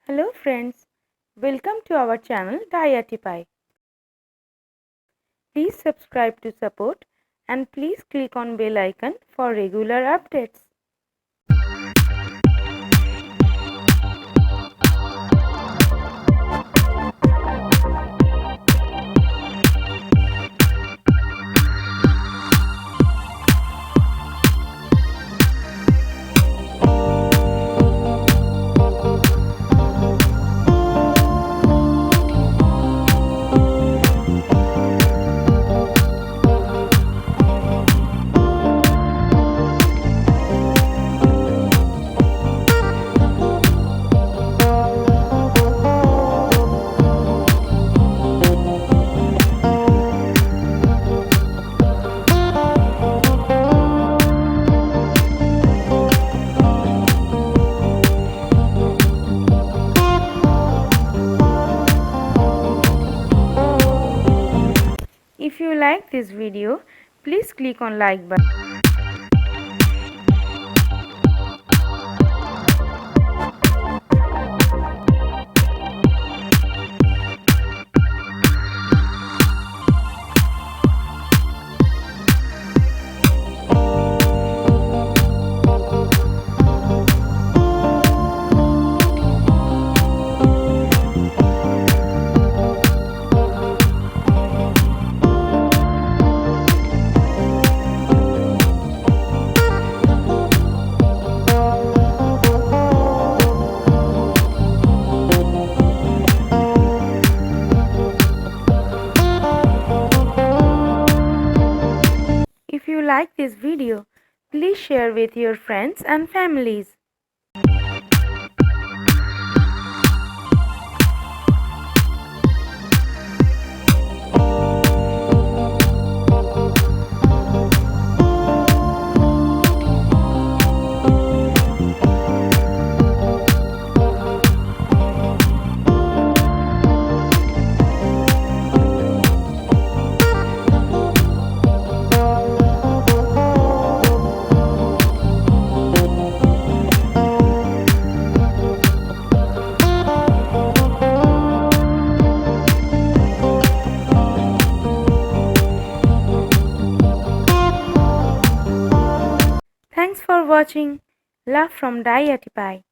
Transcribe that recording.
Hello friends, welcome to our channel DiyArtiePie. Please subscribe to support and please click on bell icon for regular updates. If you like this video, please click on like button. If you like this video, please share with your friends and families. Thanks for watching. Love from DiyArtiePie.